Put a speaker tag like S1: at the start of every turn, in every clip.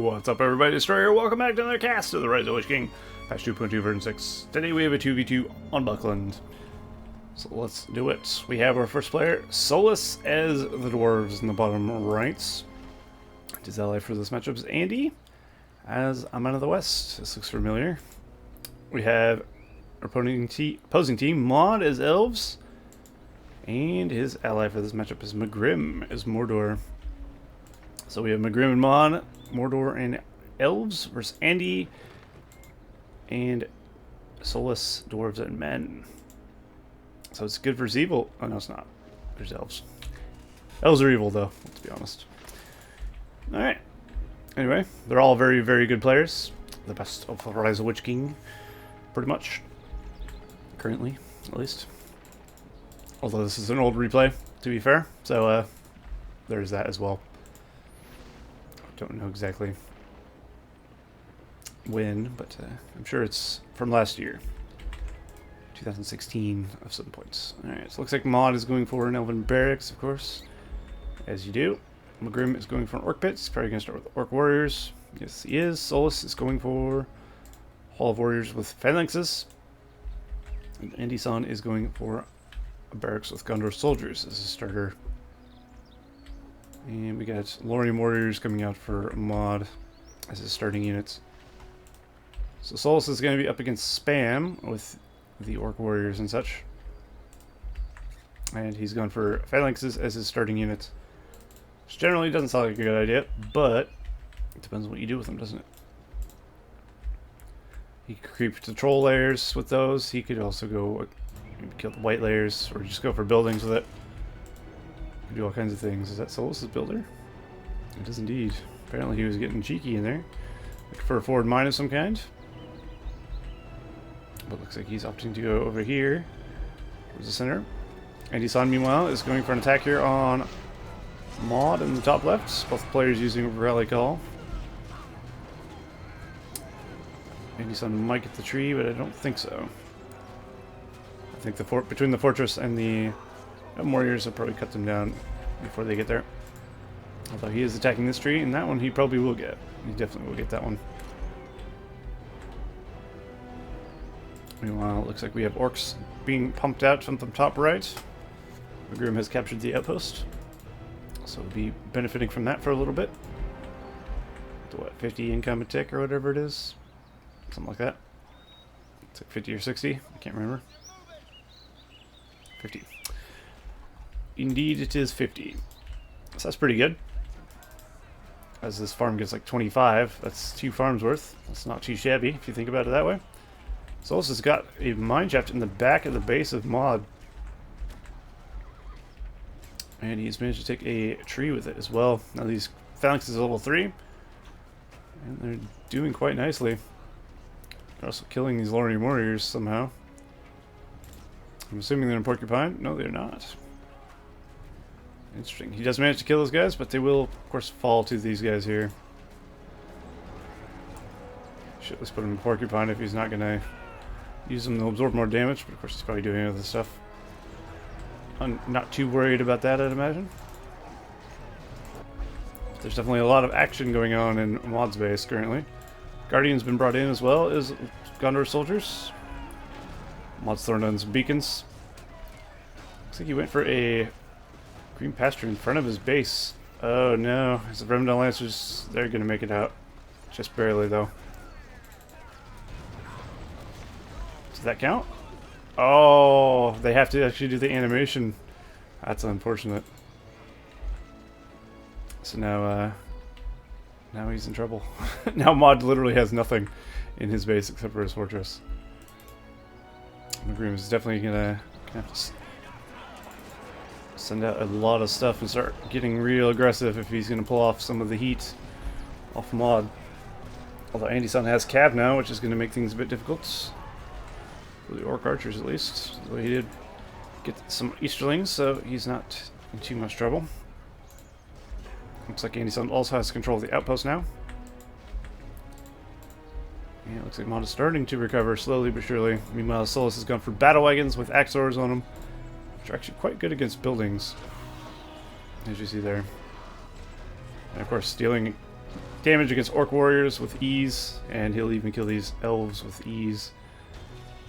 S1: What's up, everybody? Destroyer, welcome back to another cast of the RotWK King, patch 2.2 version 6. Today we have a 2v2 on Buckland. So let's do it. We have our first player, Solas, as the Dwarves in the bottom right. His ally for this matchup is Andy, as a Man of the West. This looks familiar. We have our opposing team, Muadd, as Elves. And his ally for this matchup is Megrim, as Mordor. So we have Megrim and Muadd, Mordor and Elves versus Andy and Solas, Dwarves and Men. So it's good versus evil. Oh no, it's not. There's Elves. Elves are evil though, let's be honest. Alright. Anyway, they're all very, very good players. The best of the RotWK King, pretty much. Currently, at least. Although this is an old replay, to be fair. So there's that as well. Don't know exactly when, but I'm sure it's from last year, 2016, of some points. Alright, so it looks like Muadd is going for an Elven Barracks, of course, as you do. Megrim is going for an Orc Pit. He's probably going to start with Orc Warriors. Yes, he is. Solas is going for Hall of Warriors with Phalanxes. And Andy-san is going for a Barracks with Gondor Soldiers as a starter. And we got Lorien Warriors coming out for Muadd as his starting units. So Solas is going to be up against Spam with the Orc Warriors and such. And he's going for Phalanxes as his starting units. Which generally doesn't sound like a good idea, but it depends on what you do with them, doesn't it? He could creep to troll layers with those. He could also go kill the white layers, or just go for buildings with it. Do all kinds of things. Is that Solas' builder? It is indeed. Apparently he was getting cheeky in there. Looking for a forward mine of some kind. But looks like he's opting to go over here towards the center. Andy-san, meanwhile, is going for an attack here on Muadd in the top left. Both players using Rally Call. Andy-san might get the tree, but I don't think so. I think between the fortress and the Warriors will probably cut them down before they get there. Although he is attacking this tree, and that one he probably will get. He definitely will get that one. Meanwhile, it looks like we have orcs being pumped out from the top right. Megrim has captured the outpost, so we'll be benefiting from that for a little bit. To what, 50 income a tick or whatever it is? Something like that. It's like 50 or 60, I can't remember. 50. Indeed, it is 50. So that's pretty good. As this farm gets like 25, that's 2 farms worth. That's not too shabby if you think about it that way. Solas has got a mine shaft in the back of the base of Muadd. And he's managed to take a tree with it as well. Now these phalanxes are level 3. And they're doing quite nicely. They're also killing these Lorien Warriors somehow. I'm assuming they're in Porcupine. No, they're not. Interesting. He does manage to kill those guys, but they will, of course, fall to these guys here. Should at least put him in Porcupine if he's not going to use them to absorb more damage, but of course he's probably doing other stuff. I'm not too worried about that, I'd imagine. But there's definitely a lot of action going on in Muadd's base currently. Guardian's been brought in as well as Gondor Soldiers. Muadd's throwing down some beacons. Looks like he went for a green pasture in front of his base. Oh no, his Remnant Lancers, they're going to make it out. Just barely though. Does that count? Oh, they have to actually do the animation. That's unfortunate. So now he's in trouble. Now Muadd literally has nothing in his base except for his fortress. Megrim is definitely gonna have to send out a lot of stuff and start getting real aggressive if he's gonna pull off some of the heat off Muadd. Although Andy-san has Cav now, which is gonna make things a bit difficult. For the Orc Archers, at least. Although he did get some Easterlings, so he's not in too much trouble. Looks like Andy-san also has control of the outpost now. Yeah, looks like Muadd is starting to recover slowly but surely. Meanwhile, Solas has gone for battle wagons with Axors on them, which are actually quite good against buildings, as you see there. And of course, stealing damage against orc warriors with ease, and he'll even kill these elves with ease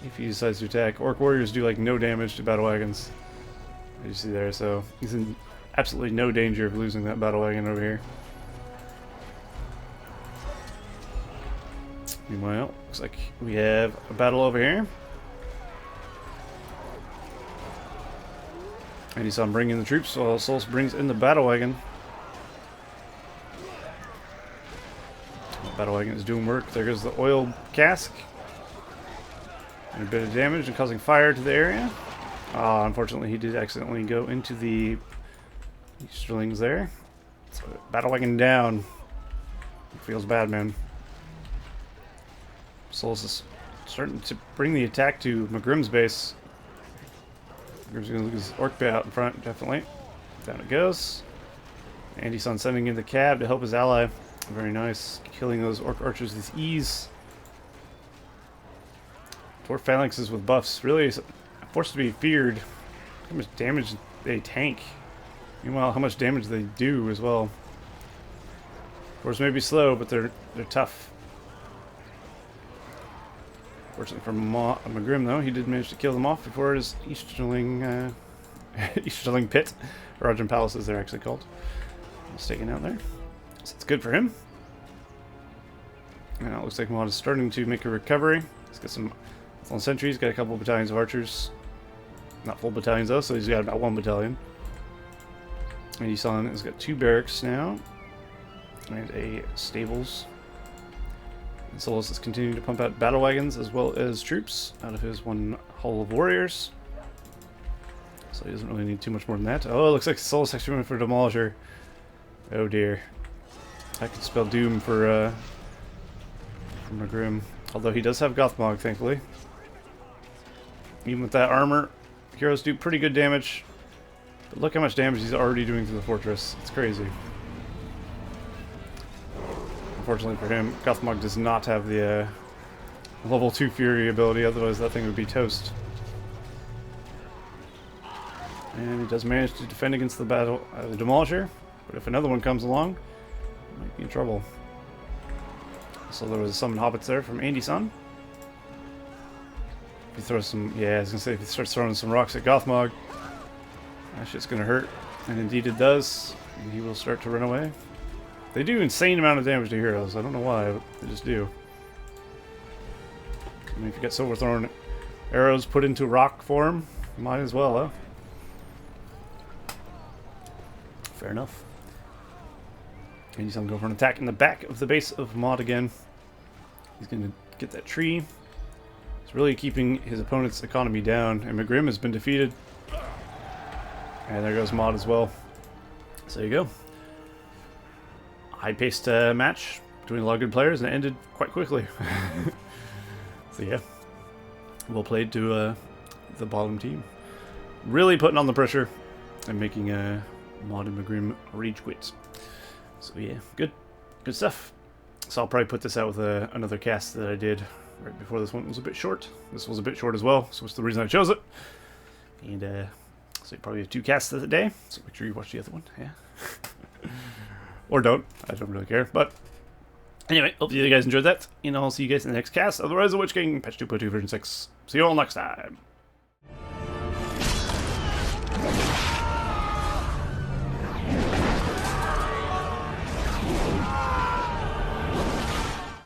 S1: if he decides to attack. Orc warriors do like no damage to battle wagons, as you see there, so he's in absolutely no danger of losing that battle wagon over here. Meanwhile, looks like we have a battle over here. And you saw him bring in the troops while Solas brings in the battle wagon. The battle wagon is doing work. There goes the oil cask. And a bit of damage and causing fire to the area. Unfortunately, he did accidentally go into the Easterlings there. So, battle wagon down. It feels bad, man. Solas is starting to bring the attack to Megrim's base. Megrim's going to lose his orc bay out in front, definitely. Down it goes. Andy's sending in the cab to help his ally. Very nice. Killing those orc archers with ease. Dwarf phalanxes with buffs. Really forced to be feared. How much damage they tank. Meanwhile, how much damage they do as well. Of course, may be slow, but they're tough. Fortunately for Megrim, though, he did manage to kill them off before his Easterling, Easterling pit, or Argent Palace as they're actually called, was taken out there. So it's good for him. And it looks like Muadd is starting to make a recovery. He's got some sentries, got a couple of battalions of archers. Not full battalions though, so he's got about 1 battalion. And Isan has got 2 barracks now, and a stables. And Solas is continuing to pump out battle wagons as well as troops out of his 1 hull of warriors. So he doesn't really need too much more than that. Oh, it looks like Solas actually went for a demolisher. Oh dear. That could spell doom for Megrim. Although he does have Gothmog, thankfully. Even with that armor, heroes do pretty good damage. But look how much damage he's already doing to the fortress. It's crazy. Unfortunately for him, Gothmog does not have the level 2 Fury ability, otherwise that thing would be toast. And he does manage to defend against the the Demolisher, but if another one comes along, he might be in trouble. So there was some hobbits there from Andy-san. If he throws some, yeah, I was gonna say if he starts throwing some rocks at Gothmog, that shit's gonna hurt, and indeed it does. And he will start to run away. They do insane amount of damage to heroes. I don't know why, but they just do. I mean, if you get silver thrown arrows put into rock form, might as well, huh? Fair enough. And he's gonna go for an attack in the back of the base of Muadd again. He's gonna get that tree. He's really keeping his opponent's economy down, and Megrim has been defeated. And there goes Muadd as well. So there you go. High-paced match between a lot of good players, and it ended quite quickly. So yeah, well played to the bottom team. Really putting on the pressure and making Muadd and Megrim rage quit. So yeah, good stuff. So I'll probably put this out with another cast that I did right before this one was a bit short. This was a bit short as well, so it's the reason I chose it. And so you probably have 2 casts of the day, so make sure you watch the other one. Yeah. Or don't. I don't really care. But anyway, hope you guys enjoyed that. And I'll see you guys in the next cast of the RotWK Patch 2.2 version 6. See you all next time.